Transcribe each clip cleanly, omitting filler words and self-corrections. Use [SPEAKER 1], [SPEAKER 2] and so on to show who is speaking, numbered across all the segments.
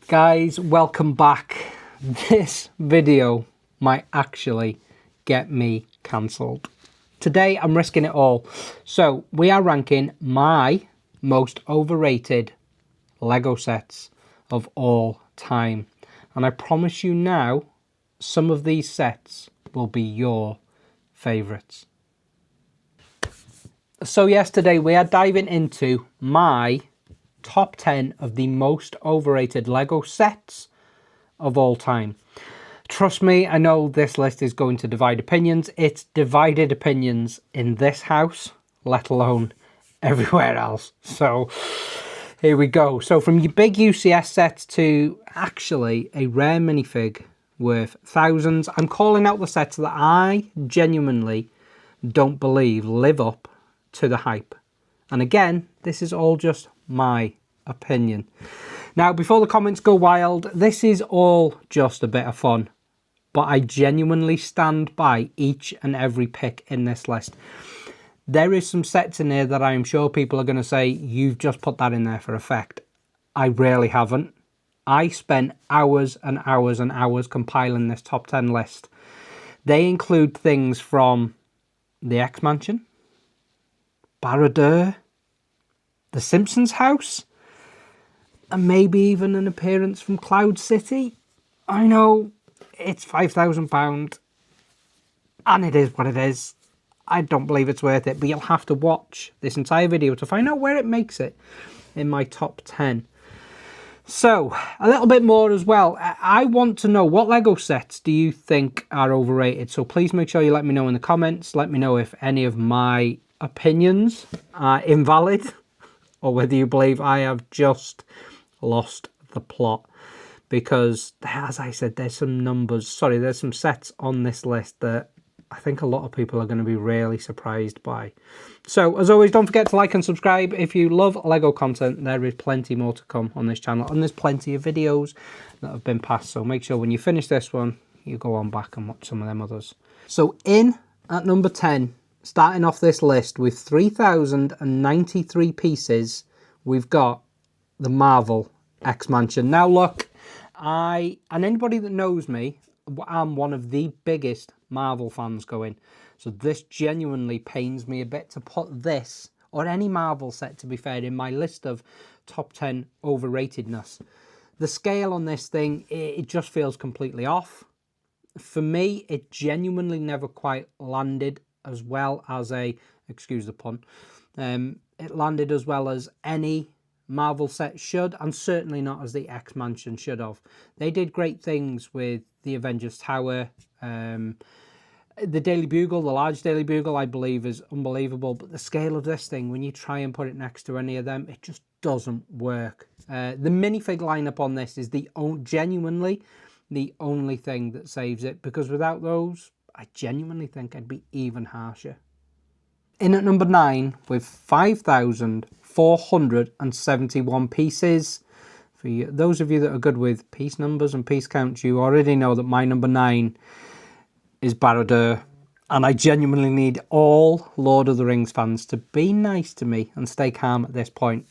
[SPEAKER 1] Guys, welcome back. This video might actually get me cancelled. Today I'm risking it all. So we are ranking my most overrated Lego sets of all time. And I promise you now, some of these sets will be your favourites. So yes, today we are diving into my top 10 of the most overrated Lego sets of all time. Trust me, I know this list is going to divide opinions. It's divided opinions in this house, let alone everywhere else. So here we go. So from your big UCS sets to actually a rare minifig worth thousands, I'm calling out the sets that I genuinely don't believe live up to the hype. And again, this is all just my opinion. Now, before the comments go wild, this is all just a bit of fun, but I genuinely stand by each and every pick in this list. There is some sets in here that I am sure people are going to say, you've just put that in there for effect. I really haven't. I spent hours and hours and hours compiling this top 10 list. They include things from the X-Mansion, Barad-dr, the Simpsons House, and maybe even an appearance from Cloud City. I know it's £5,000 and it is what it is. I don't believe it's worth it, but you'll have to watch this entire video to find out where it makes it in my top 10. So, a little bit more as well. I want to know, what Lego sets do you think are overrated? So please make sure you let me know in the comments. Let me know if any of my opinions are invalid or whether you believe I have just lost the plot. Because, as I said, there's some sets on this list that I think a lot of people are going to be really surprised by. So, as always, don't forget to like and subscribe. If you love Lego content, there is plenty more to come on this channel. And there's plenty of videos that have been passed. So make sure when you finish this one, you go on back and watch some of them others. So, in at number 10, starting off this list with 3,093 pieces, we've got the Marvel X-Mansion. Now look, and anybody that knows me, I'm one of the biggest Marvel fans going. So this genuinely pains me a bit to put this, or any Marvel set to be fair, in my list of top 10 overratedness. The scale on this thing, it just feels completely off. For me, it genuinely never quite landed as well as excuse the pun, it landed as well as any Marvel set should, and certainly not as the X-Mansion should have. They did great things with the Avengers Tower. The Daily Bugle, the large Daily Bugle, I believe is unbelievable. But the scale of this thing, when you try and put it next to any of them, it just doesn't work. The minifig lineup on this is genuinely the only thing that saves it. Because without those, I genuinely think I'd be even harsher. In at number 9 with 5,471 pieces. For those of you that are good with piece numbers and piece counts, you already know that my number 9 is Barad-dr. And I genuinely need all Lord of the Rings fans to be nice to me and stay calm at this point.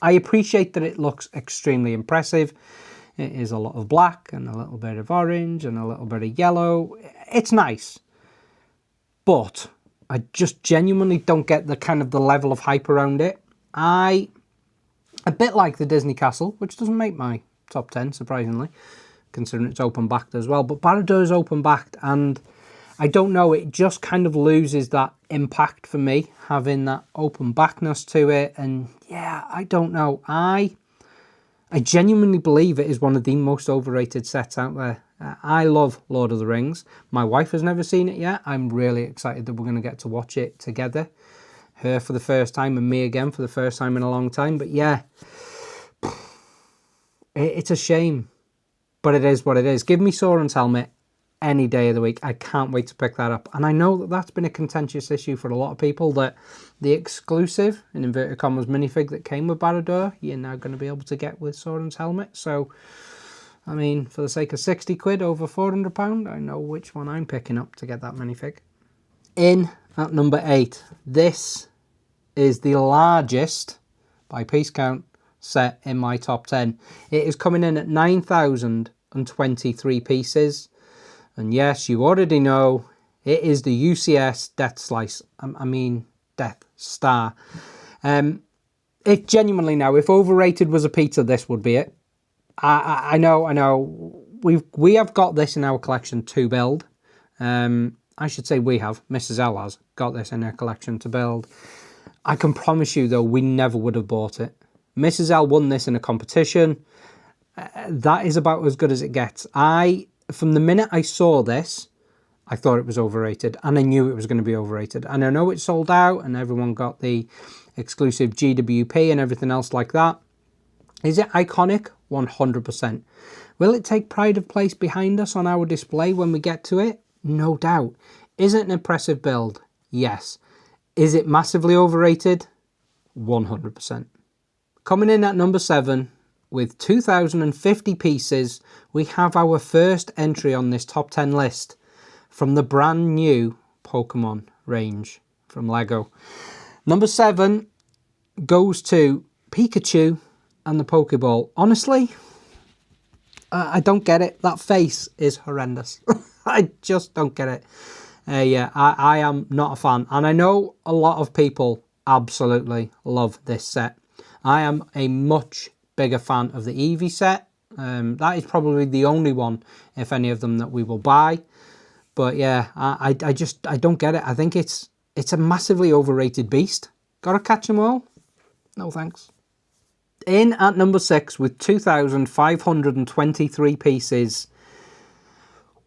[SPEAKER 1] I appreciate that it looks extremely impressive. It is a lot of black and a little bit of orange and a little bit of yellow. It's nice. But I just genuinely don't get the level of hype around it. A bit like the Disney Castle, which doesn't make my top 10, surprisingly, considering it's open-backed as well. But Barad-dr is open-backed, and I don't know, it just kind of loses that impact for me, having that open-backness to it. And yeah, I don't know. I genuinely believe it is one of the most overrated sets out there. I love Lord of the Rings. My wife has never seen it yet. I'm really excited that we're going to get to watch it together. Her for the first time and me again for the first time in a long time. But yeah, it's a shame. But it is what it is. Give me Sauron's helmet any day of the week. I can't wait to pick that up. And I know that that's been a contentious issue for a lot of people, that the exclusive, in inverted commas, minifig that came with Barad-dr, you're now going to be able to get with Sauron's helmet. So, I mean, for the sake of 60 quid over £400, I know which one I'm picking up to get that minifig. In at number 8, this is the largest, by piece count, set in my top 10. It is coming in at 9,023 pieces. And yes, you already know, it is the UCS Death Star. It genuinely now, if Overrated was a pizza, this would be it. I know. We have got this in our collection to build. I should say we have. Mrs. L has got this in her collection to build. I can promise you, though, we never would have bought it. Mrs. L won this in a competition. That is about as good as it gets. From the minute I saw this, I thought it was overrated. And I knew it was going to be overrated. And I know it sold out and everyone got the exclusive GWP and everything else like that. Is it iconic? 100%. Will it take pride of place behind us on our display when we get to it? No doubt. Is it an impressive build? Yes. Is it massively overrated? 100%. Coming in at number 7 with 2,050 pieces, we have our first entry on this top 10 list from the brand new Pokemon range from Lego. Number 7 goes to Pikachu and the Pokeball. Honestly, I don't get it. That face is horrendous. I just don't get it. I am not a fan. And I know a lot of people absolutely love this set. I am a much bigger fan of the Eevee set. That is probably the only one, if any of them, that we will buy. But yeah, I don't get it. I think it's a massively overrated beast. Gotta catch them all? No thanks. In at number 6 with 2,523 pieces,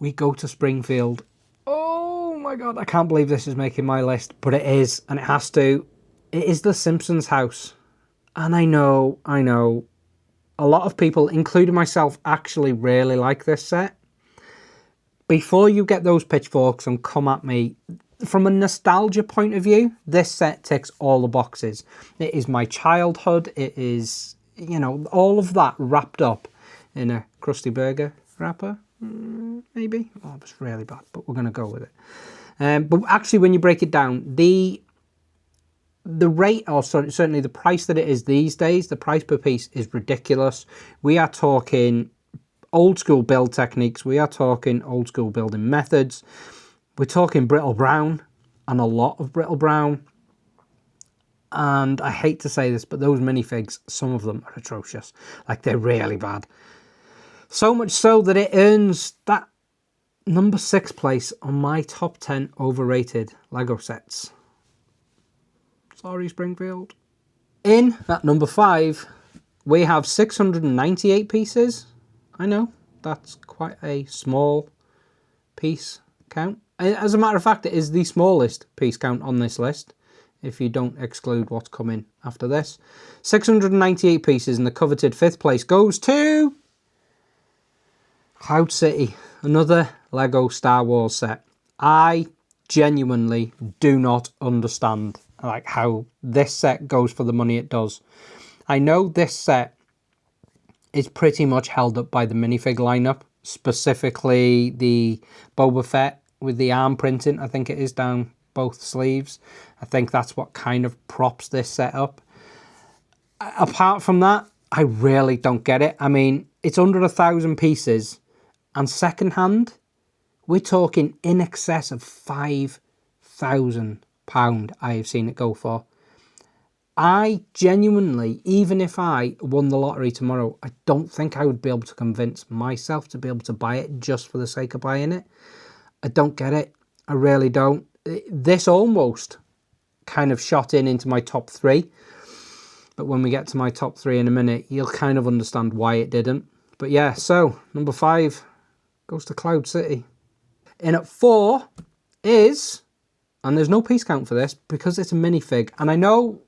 [SPEAKER 1] we go to Springfield. Oh my god, I can't believe this is making my list, but it is, and it has to. It is the Simpsons House. And I know, a lot of people, including myself, actually really like this set. Before you get those pitchforks and come at me, from a nostalgia point of view, this set ticks all the boxes. It is my childhood. It is, all of that wrapped up in a Krusty Burger wrapper, maybe. Oh, it's really bad, but we're going to go with it. But actually, when you break it down, the rate, or certainly the price that it is these days, the price per piece is ridiculous. We are talking old school build techniques. We are talking old school building methods. We're talking brittle brown, and a lot of brittle brown. And I hate to say this, but those minifigs, some of them are atrocious. Like, they're really bad. So much so that it earns that number 6 place on my top 10 overrated Lego sets. Sorry, Springfield. In at number 5, we have 698 pieces. I know, that's quite a small piece count. As a matter of fact, it is the smallest piece count on this list, if you don't exclude what's coming after this. 698 pieces, and the coveted 5th place goes to Cloud City, another Lego Star Wars set. I genuinely do not understand how this set goes for the money it does. I know this set is pretty much held up by the minifig lineup, specifically the Boba Fett with the arm printing. I think it is down both sleeves. I think that's what kind of props this set up. Apart from that, I really don't get it. I mean, it's under 1,000 pieces, and secondhand, we're talking in excess of £5,000 I have seen it go for. I genuinely, even if I won the lottery tomorrow, I don't think I would be able to convince myself to be able to buy it just for the sake of buying it. I don't get it. I really don't. This almost kind of shot into my top 3. But when we get to my top 3 in a minute, you'll kind of understand why it didn't. But yeah, so number 5 goes to Cloud City. In at 4 is, and there's no piece count for this because it's a minifig. And I know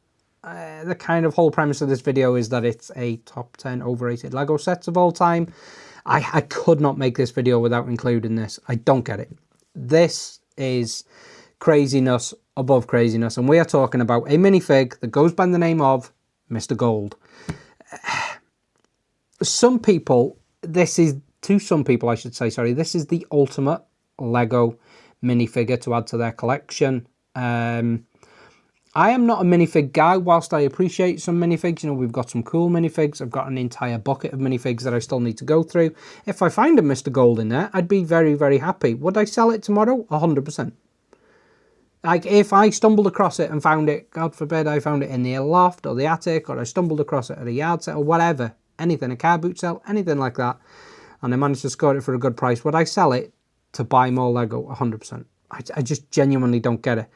[SPEAKER 1] the kind of whole premise of this video is that it's a top 10 overrated Lego sets of all time. I could not make this video without including this. I don't get it. This is craziness above craziness. And we are talking about a minifig that goes by the name of Mr. Gold. Some people, this is the ultimate Lego minifigure to add to their collection. A I am not a minifig guy, whilst I appreciate some minifigs. You know, we've got some cool minifigs. I've got an entire bucket of minifigs that I still need to go through. If I find a Mr. Gold in there, I'd be very, very happy. Would I sell it tomorrow? 100%. Like, if I stumbled across it and found it, God forbid I found it in the loft or the attic, or I stumbled across it at a yard sale or whatever, anything, a car boot sale, anything like that, and I managed to score it for a good price, would I sell it to buy more Lego? 100%. I just genuinely don't get it.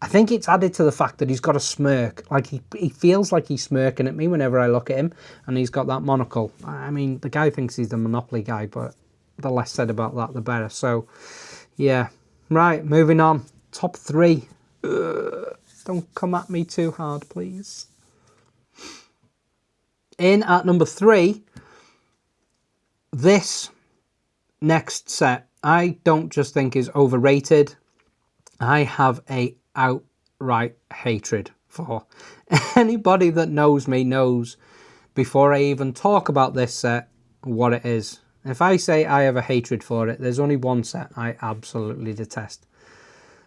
[SPEAKER 1] I think it's added to the fact that he's got a smirk. Like, he feels like he's smirking at me whenever I look at him, and he's got that monocle. I mean, the guy thinks he's the Monopoly guy, but the less said about that, the better. So, yeah. Right, moving on. Top 3. Don't come at me too hard, please. In at number 3, this next set, I don't just think is overrated. I have a outright hatred for. Anybody that knows me knows, before I even talk about this set, what it is. If I say I have a hatred for it, there's only one set I absolutely detest.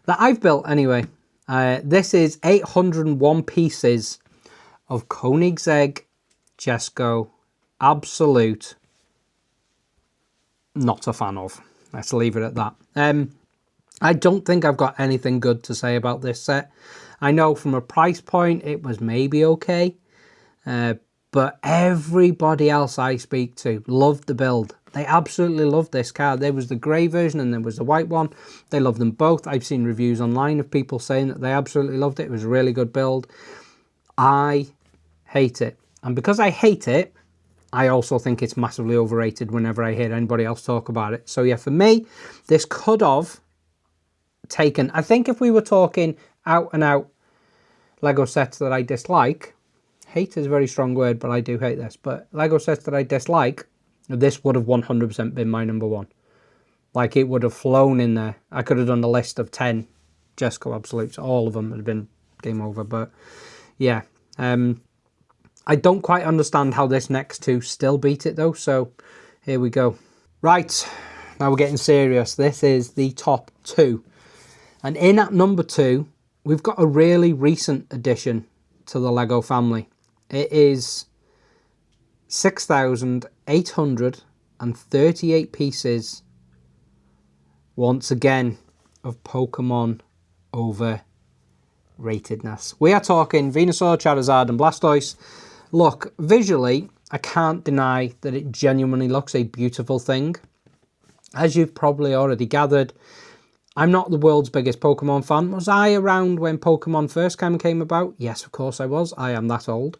[SPEAKER 1] That I've built anyway. This is 801 pieces of Koenigsegg Jesko. Absolute. Not a fan of. Let's leave it at that. I don't think I've got anything good to say about this set. I know from a price point it was maybe okay, but everybody else I speak to loved the build. They absolutely loved this card. There was the grey version and there was the white one. They loved them both. I've seen reviews online of people saying that they absolutely loved it. It was a really good build. I hate it. And because I hate it, I also think it's massively overrated whenever I hear anybody else talk about it. So yeah, for me, this could have taken, I think if we were talking out and out Lego sets that I dislike, hate is a very strong word, but I do hate this, but Lego sets that I dislike, this would have 100% been my number 1. Like, it would have flown in there. I could have done a list of 10 Jesko Absolutes. All of them would have been game over, but yeah. I don't quite understand how this next 2 still beat it though, so here we go. Right, now we're getting serious. This is the top 2. And in at number 2, we've got a really recent addition to the Lego family. It is 6,838 pieces, once again, of Pokemon overratedness. We are talking Venusaur, Charizard and Blastoise. Look, visually, I can't deny that it genuinely looks a beautiful thing. As you've probably already gathered, I'm not the world's biggest Pokemon fan. Was I around when Pokemon first came about? Yes, of course I was. I am that old.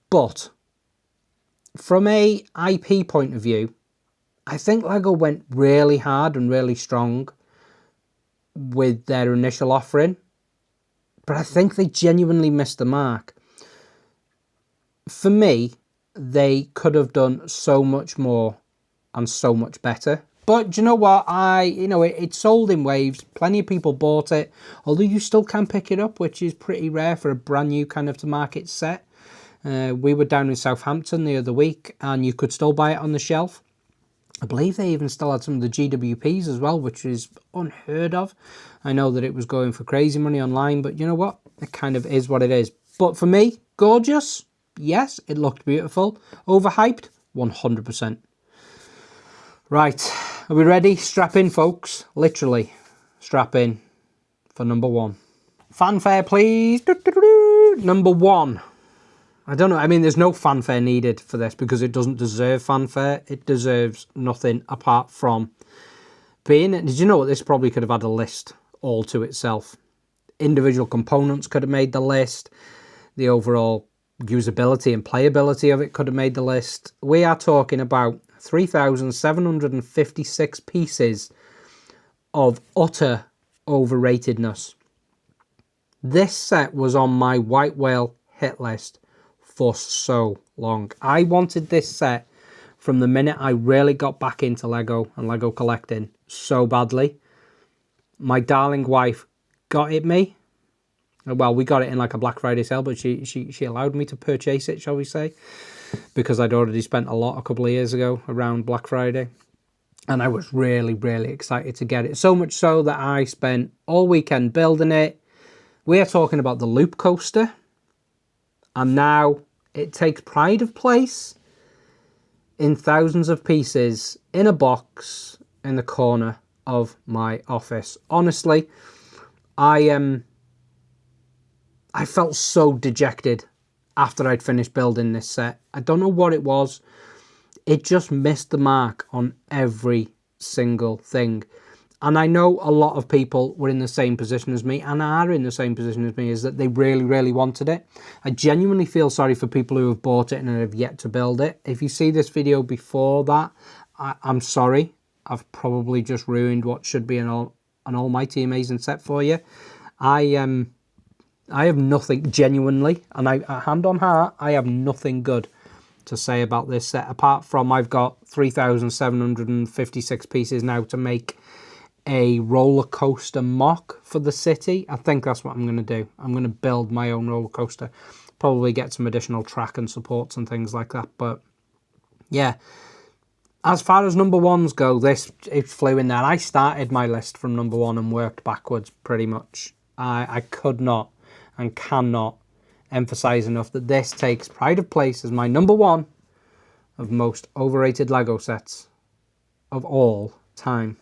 [SPEAKER 1] But from a IP point of view, I think Lego went really hard and really strong with their initial offering. But I think they genuinely missed the mark. For me, they could have done so much more and so much better. But do you know what? It sold in waves. Plenty of people bought it. Although you still can pick it up, which is pretty rare for a brand new kind of to market set. We were down in Southampton the other week and you could still buy it on the shelf. I believe they even still had some of the GWPs as well, which is unheard of. I know that it was going for crazy money online, but you know what? It kind of is what it is. But for me, gorgeous. Yes, it looked beautiful. Overhyped? 100%. Right, are we ready? Strap in, folks. Literally, strap in for number 1. Fanfare, please. Number 1. I don't know. I mean, there's no fanfare needed for this because it doesn't deserve fanfare. It deserves nothing apart from being it. Did you know what? This probably could have had a list all to itself. Individual components could have made the list. The overall usability and playability of it could have made the list. We are talking about 3,756 pieces of utter overratedness. This set was on my white whale hit list for so long. I wanted this set from the minute I really got back into Lego and Lego collecting so badly. My darling wife got it me. Well, we got it in like a Black Friday sale, but she allowed me to purchase it, shall we say, because I'd already spent a lot a couple of years ago around Black Friday. And I was really, really excited to get it. So much so that I spent all weekend building it, We're talking about the Loop Coaster. And now it takes pride of place in thousands of pieces in a box in the corner of my office. Honestly, I felt so dejected after I'd finished building this set. I don't know what it was. It just missed the mark on every single thing. And I know a lot of people were in the same position as me and are in the same position as me, is that they really, really wanted it. I genuinely feel sorry for people who have bought it and have yet to build it. If you see this video before that, I'm sorry. I've probably just ruined what should be an almighty amazing set for you. I have nothing, genuinely, and hand on heart, I have nothing good to say about this set, apart from I've got 3,756 pieces now to make a roller coaster mock for the city. I think that's what I'm going to do. I'm going to build my own roller coaster, probably get some additional track and supports and things like that. But yeah, as far as number ones go, it flew in there. I started my list from number one and worked backwards pretty much. I could not and cannot emphasize enough that this takes pride of place as my number one of most overrated Lego sets of all time.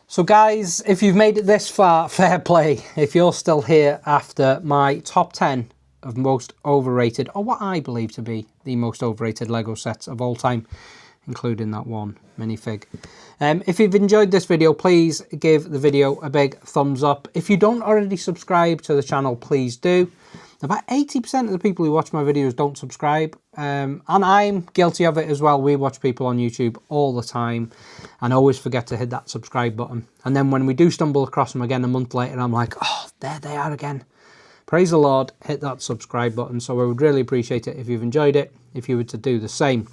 [SPEAKER 1] So guys, if you've made it this far, fair play. If you're still here after my top 10 of most overrated, or what I believe to be the most overrated Lego sets of all time, including that one minifig. If you've enjoyed this video, please give the video a big thumbs up. If you don't already subscribe to the channel, please do. About 80% of the people who watch my videos don't subscribe, and I'm guilty of it as well. We watch people on YouTube all the time and always forget to hit that subscribe button. And then when we do stumble across them again a month later, I'm like, oh, there they are again. Praise the Lord, hit that subscribe button. So I would really appreciate it if you've enjoyed it, if you were to do the same.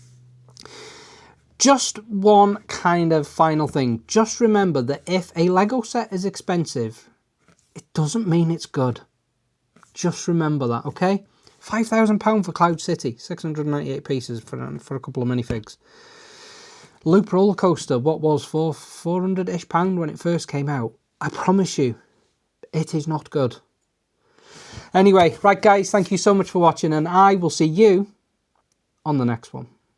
[SPEAKER 1] Just one kind of final thing. Just remember that if a Lego set is expensive, it doesn't mean it's good. Just remember that, okay? £5,000 for Cloud City, 698 pieces for a couple of minifigs. Loop Roller Coaster, what was for £400-ish when it first came out. I promise you, it is not good. Anyway, right guys, thank you so much for watching, and I will see you on the next one.